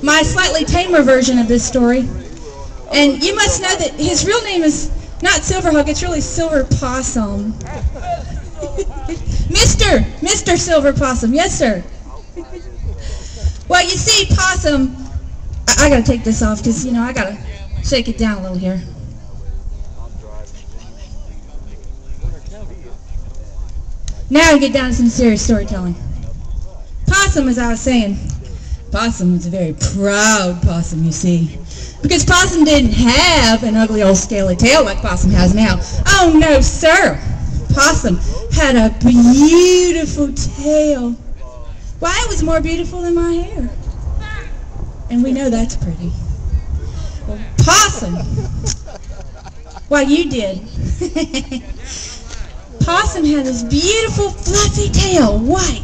my slightly tamer version of this story. And you must know that his real name is not Silverhawk, it's really Silver Possum. Mr. Silver Possum, yes sir. Well, you see, Possum, I gotta take this off because, you know, I gotta shake it down a little here. Now we get down to some serious storytelling. Possum, as I was saying, Possum was a very proud possum, you see. Because Possum didn't have an ugly old scaly tail like Possum has now. Oh no, sir. Possum had a beautiful tail. Why, it was more beautiful than my hair. And we know that's pretty. Well, Possum, why, you did. Possum had this beautiful fluffy tail, white.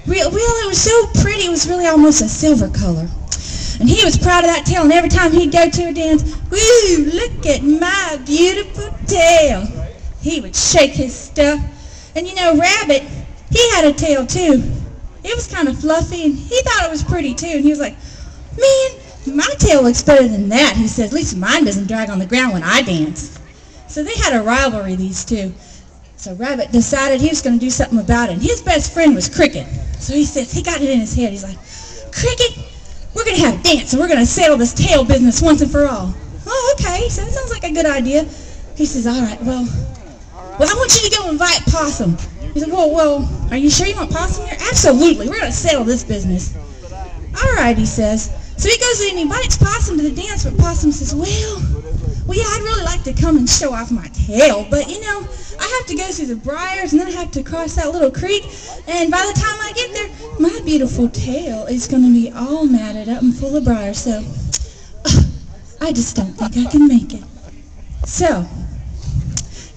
Real, it was so pretty, it was really almost a silver color. And he was proud of that tail, and every time he'd go to a dance, woo, look at my beautiful tail. He would shake his stuff. And you know, Rabbit, he had a tail too. It was kind of fluffy, and he thought it was pretty too. And he was like, man, my tail looks better than that. He said, at least mine doesn't drag on the ground when I dance. So they had a rivalry, these two. So Rabbit decided he was going to do something about it. And his best friend was Cricket. So he says, he got it in his head. He's like, Cricket, we're going to have a dance, and we're going to settle this tail business once and for all. Oh, okay. So that sounds like a good idea. He says, all right, well, I want you to go invite Possum. He said, well, are you sure you want Possum here? Absolutely. We're going to settle this business. All right, he says. So he goes in and invites Possum to the dance, but Possum says, well, yeah, I'd really like to come and show off my tail, but, you know, I have to go through the briars, and then I have to cross that little creek, and by the time I get there, my beautiful tail is going to be all matted up and full of briars, so I just don't think I can make it. So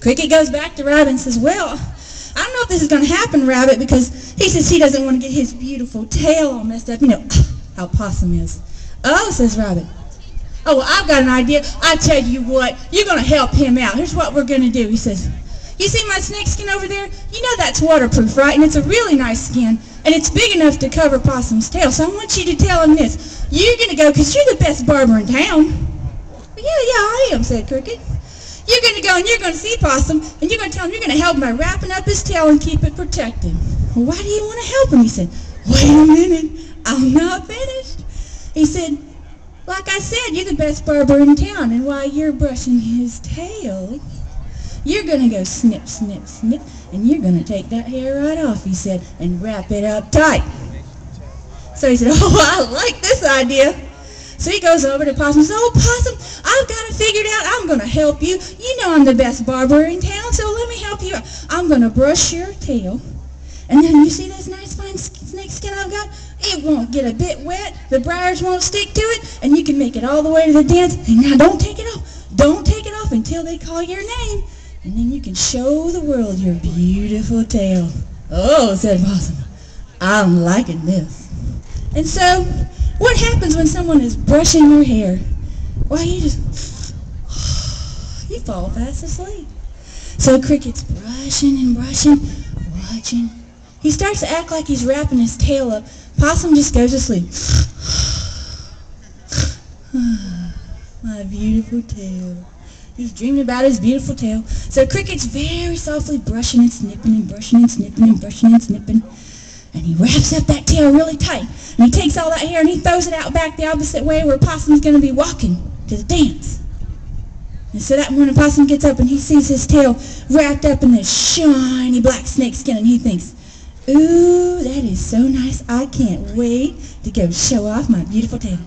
Cricket goes back to Rabbit and says, well, I don't know if this is going to happen, Rabbit, because he says he doesn't want to get his beautiful tail all messed up. You know how Possum is. Oh, says Rabbit. Oh, well, I've got an idea. I tell you what, you're going to help him out. Here's what we're going to do. He says, you see my snake skin over there? You know that's waterproof, right? And it's a really nice skin, and it's big enough to cover Possum's tail. So I want you to tell him this. You're going to go because you're the best barber in town. Well, yeah, I am, said Cricket. You're going to go and you're going to see Possum, and you're going to tell him you're going to help him by wrapping up his tail and keep it protected. Well, why do you want to help him? He said, wait a minute, I'm not finished. He said, like I said, you're the best barber in town, and while you're brushing his tail, you're going to go snip, snip, snip, and you're going to take that hair right off, he said, and wrap it up tight. So he said, oh, I like this idea. So he goes over to Possum and says, oh, Possum, I've got it figured out. I'm going to help you. You know I'm the best barber in town, so let me help you out. I'm going to brush your tail, and then you see this nice fine snake skin I've got? It won't get a bit wet, the briars won't stick to it, and you can make it all the way to the dance. And now don't take it off. Don't take it off until they call your name. And then you can show the world your beautiful tail. Oh, said Possum, I'm liking this. And so, what happens when someone is brushing your hair? Why, you fall fast asleep. So Cricket's brushing and brushing, watching. He starts to act like he's wrapping his tail up. Possum just goes to sleep. My beautiful tail. He's dreaming about his beautiful tail. So Cricket's very softly brushing and snipping and brushing and snipping and brushing and snipping. And he wraps up that tail really tight. And he takes all that hair and he throws it out back the opposite way where Possum's going to be walking to the dance. And so that morning Possum gets up and he sees his tail wrapped up in this shiny black snake skin, and he thinks, ooh, that is so nice. I can't wait to go show off my beautiful tail.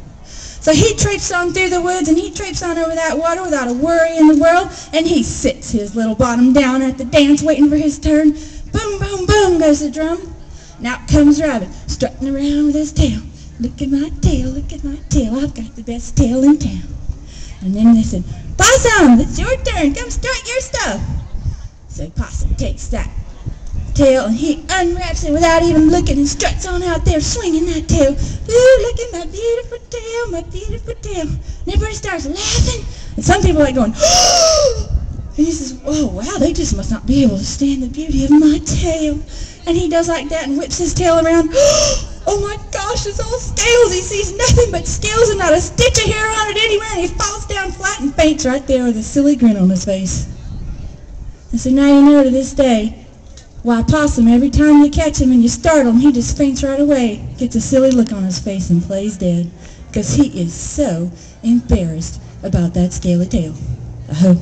So he traipses on through the woods, and he traipses on over that water without a worry in the world, and he sits his little bottom down at the dance waiting for his turn. Boom, boom, boom goes the drum. Now comes Rabbit, strutting around with his tail. Look at my tail, look at my tail. I've got the best tail in town. And then they said, Possum, it's your turn. Come strut your stuff. So Possum takes that tail and he unwraps it without even looking and struts on out there swinging that tail. Ooh, look at my beautiful tail, my beautiful tail. And everybody starts laughing, and some people are like going, oh! And he says, oh wow, they just must not be able to stand the beauty of my tail. And he does like that and whips his tail around. Oh my gosh, it's all scales. He sees nothing but scales and not a stitch of hair on it anywhere, and he falls down flat and faints right there with a silly grin on his face. And so now you know to this day why Possum, every time you catch him and you startle him, he just faints right away, gets a silly look on his face, and plays dead, because he is so embarrassed about that scaly tail. I hope.